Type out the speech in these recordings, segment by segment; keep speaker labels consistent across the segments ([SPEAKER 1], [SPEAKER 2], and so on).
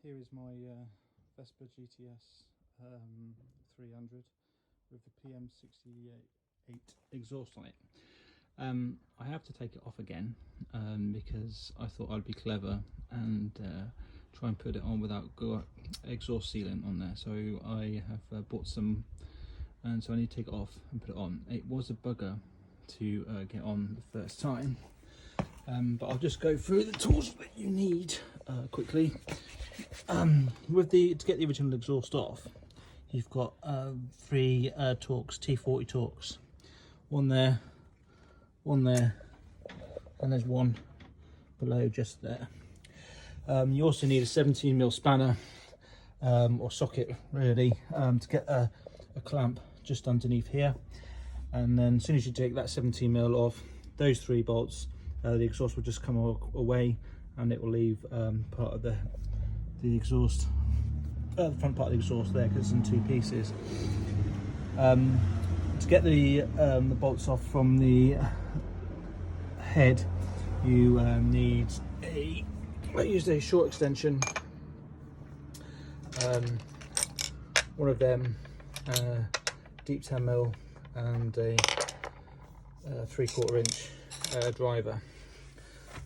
[SPEAKER 1] Here is my Vespa GTS 300 with the PM68 exhaust on it. I have to take it off again because I thought I'd be clever and try and put it on without exhaust sealant on there. So I have bought some, and so I need to take it off and put it on. It was a bugger to get on the first time, but I'll just go through the tools that you need quickly. To get the original exhaust off, you've got 3 Torx, T40 Torx, one there, and there's one below just there. You also need a 17mm spanner or socket really to get a clamp just underneath here, and then as soon as you take that 17mm off, those 3 bolts, the exhaust will just come away and it will leave part of the exhaust, the front part of the exhaust there, because it's in 2 pieces. To get the bolts off from the head, you need I used a short extension, one of them, deep 10mm, and a 3/4 inch driver,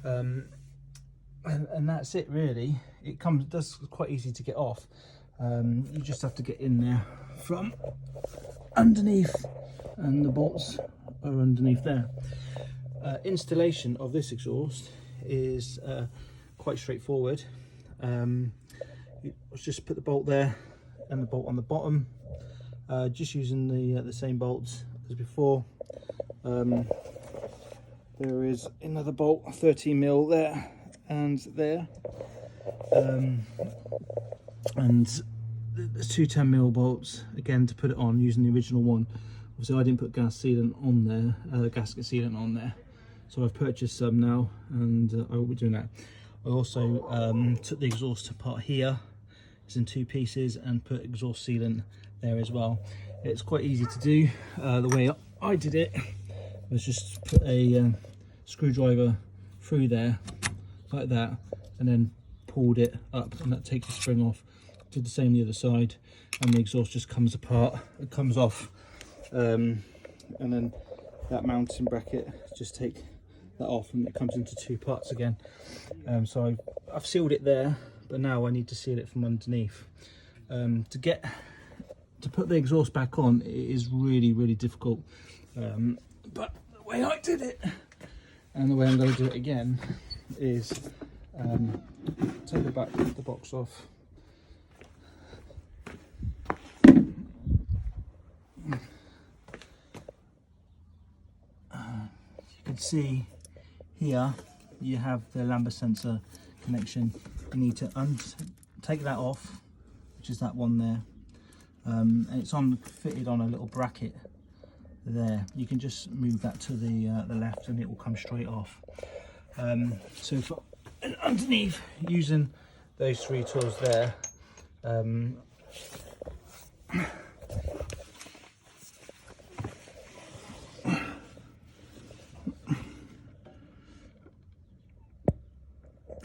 [SPEAKER 1] and that's it really. It does quite easy to get off. You just have to get in there from underneath, and the bolts are underneath there. Installation of this exhaust is quite straightforward. Let's just put the bolt there and the bolt on the bottom, just using the same bolts as before. There is another bolt, 13mm there and there, and there's 2 10mm bolts again to put it on using the original one. Obviously I didn't put gas sealant on there, gasket sealant on there, so I've purchased some now, and I will be doing that. I also took the exhaust apart here, it's in 2 pieces, and put exhaust sealant there as well. It's quite easy to do. The way I did it was just put a screwdriver through there like that, and then pulled it up, and that takes the spring off. Did the same the other side, and the exhaust just comes apart, it comes off, and then that mounting bracket, just take that off and it comes into 2 parts again. So I've sealed it there, but now I need to seal it from underneath. To put the exhaust back on, it is really difficult, but the way I did it, and the way I'm going to do it again, is take the box off, you can see here you have the lambda sensor connection. You need to take that off, which is that one there, and it's fitted on a little bracket there. You can just move that to the left and it will come straight off. So for underneath, using those 3 tools there,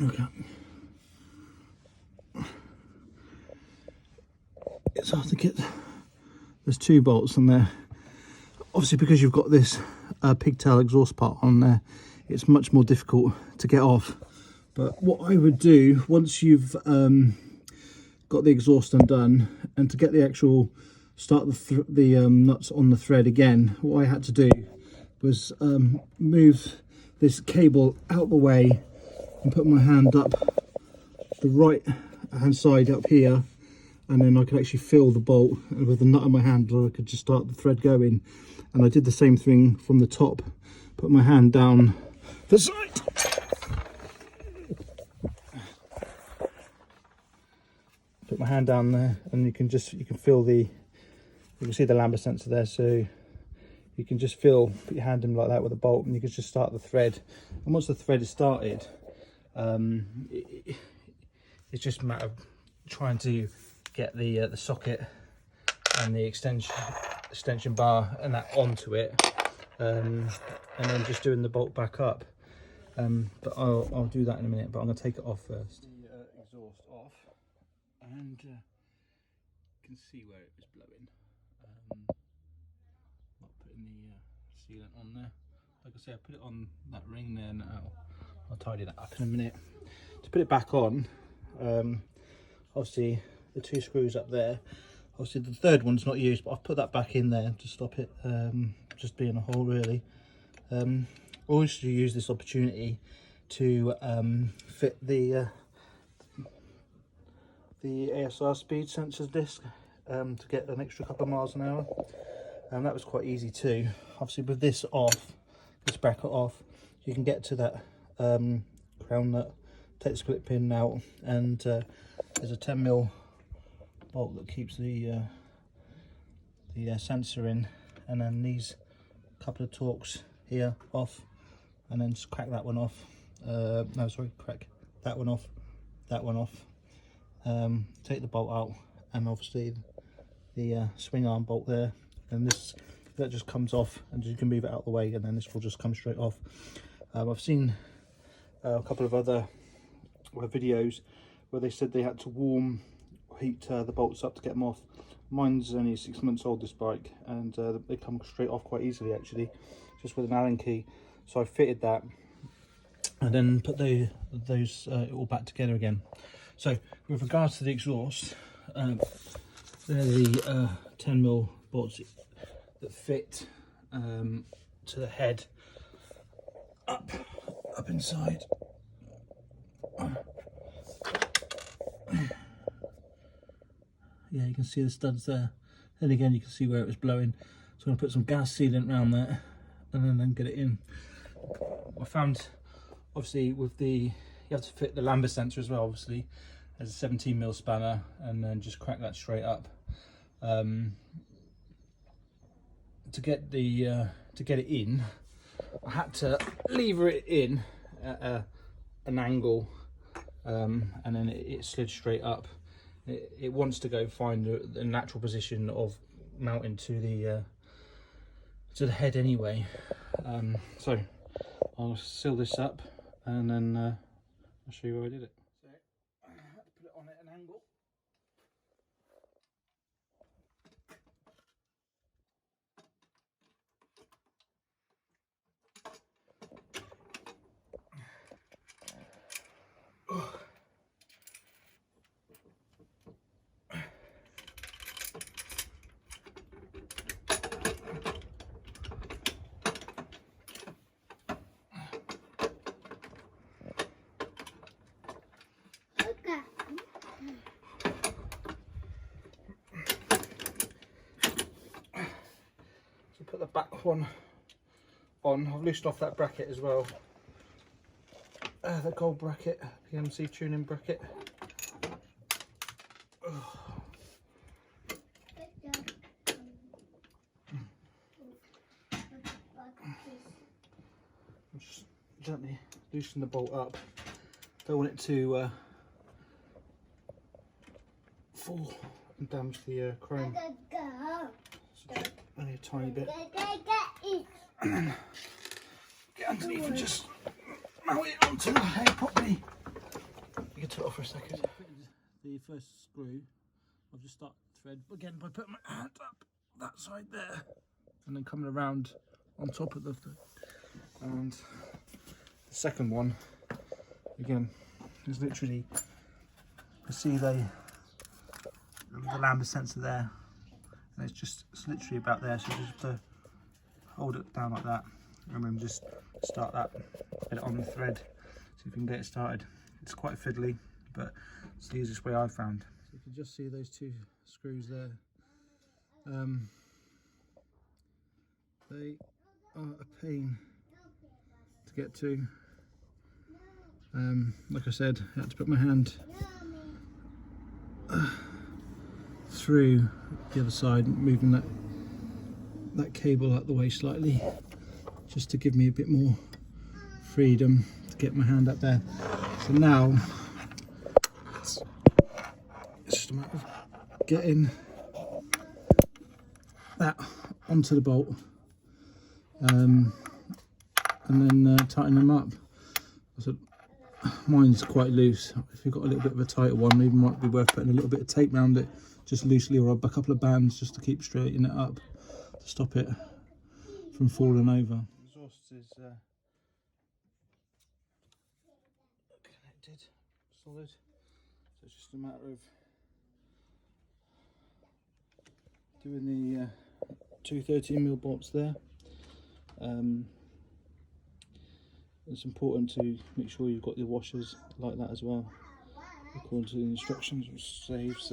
[SPEAKER 1] okay. It's hard to get. There's 2 bolts on there. Obviously, because you've got this pigtail exhaust part on there, it's much more difficult to get off. But what I would do, once you've got the exhaust undone, and to get the actual start the nuts on the thread again, what I had to do was move this cable out the way and put my hand up the right hand side up here, and then I could actually feel the bolt with the nut in my hand, or I could just start the thread going. And I did the same thing from the top, put my hand down the side, put my hand down there, and you can feel you can see the lambda sensor there, so you can just put your hand in like that with a bolt, and you can just start the thread. And once the thread is started, it's just a matter of trying to get the socket and the extension bar and that onto it, and then just doing the bolt back up. But I'll do that in a minute, but I'm going to take it off first. The exhaust off, and you can see where it was blowing. Not putting the sealant on there. Like I say, I put it on that ring there now. I'll tidy that up in a minute. To put it back on, obviously the 2 screws up there. Obviously the third one's not used, but I've put that back in there to stop it just being a hole really. Always to use this opportunity to fit the ASR speed sensors disc to get an extra couple of miles an hour, and that was quite easy too. Obviously with this off, this bracket off, you can get to that crown nut, take the split pin out, and there's a 10mm bolt that keeps the sensor in, and then these couple of Torx here off, and then just crack that one off. No, sorry, crack that one off, that one off. Take the bolt out, and obviously the swing arm bolt there, and that just comes off, and you can move it out of the way, and then this will just come straight off. I've seen a couple of other videos where they said they had to heat the bolts up to get them off. Mine's only 6 months old, this bike, and they come straight off quite easily actually, just with an Allen key. So I fitted that and then put those all back together again. So with regards to the exhaust, they're the 10mm bolts that fit to the head up inside. Yeah, you can see the studs there. Then again, you can see where it was blowing. So I'm going to put some gas sealant around there and then get it in. I found, obviously, you have to fit the lambda sensor as well, obviously. There's a 17mm spanner, and then just crack that straight up. To get it in, I had to lever it in at an angle, and then it slid straight up. It wants to go find the natural position of mounting to the head anyway. So I'll seal this up, and then I'll show you where I did it. So I had to put it on at an angle. Put the back one on. I've loosened off that bracket as well, the gold bracket, PMC tuning bracket. Just gently loosen the bolt up. Don't want it to fall and damage the chrome. Only a tiny bit. And then get underneath and just mount it onto the head properly. You can turn it off for a second. The first screw, I've just started the thread again by putting my hand up that side there, and then coming around on top of the thread. And the second one, again, is literally, you see the lambda sensor there. And it's literally about there, so just have to hold it down like that, and then just start that, get it on the thread, see if we can get it started. It's quite fiddly, but it's the easiest way I've found. So you can just see those 2 screws there. They are a pain to get to. Like I said, I had to put my hand through the other side, moving that cable out the way slightly, just to give me a bit more freedom to get my hand up there. So now it's just a matter of getting that onto the bolt, and then tightening them up. So mine's quite loose. If you've got a little bit of a tighter one, maybe might be worth putting a little bit of tape around it, just loosely, or a couple of bands just to keep straightening it up, to stop it from falling over. The exhaust is connected, solid, so it's just a matter of doing the two 13mm bolts there. It's important to make sure you've got your washers like that as well, according to the instructions, which saves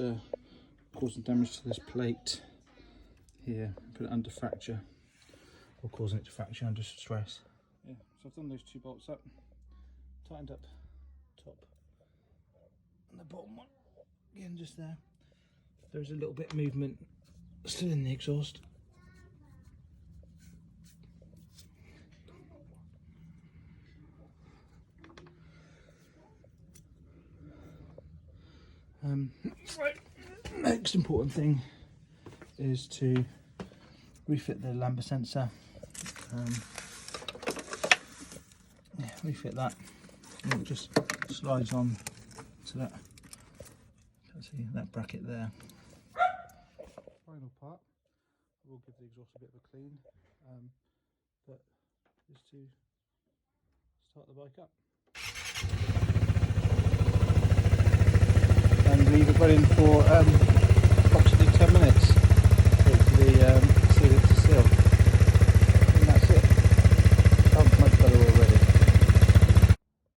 [SPEAKER 1] causing damage to this plate here. Put it under fracture, or causing it to fracture under stress. Yeah, so I've done those two bolts up, tightened up top and the bottom one again just there. There's a little bit of movement still in the exhaust. Next important thing is to refit the lambda sensor. Yeah, refit that. And it just slides on to that. See that bracket there. Final part. I will give the exhaust a bit of a clean, but is to start the bike up. And leave it running for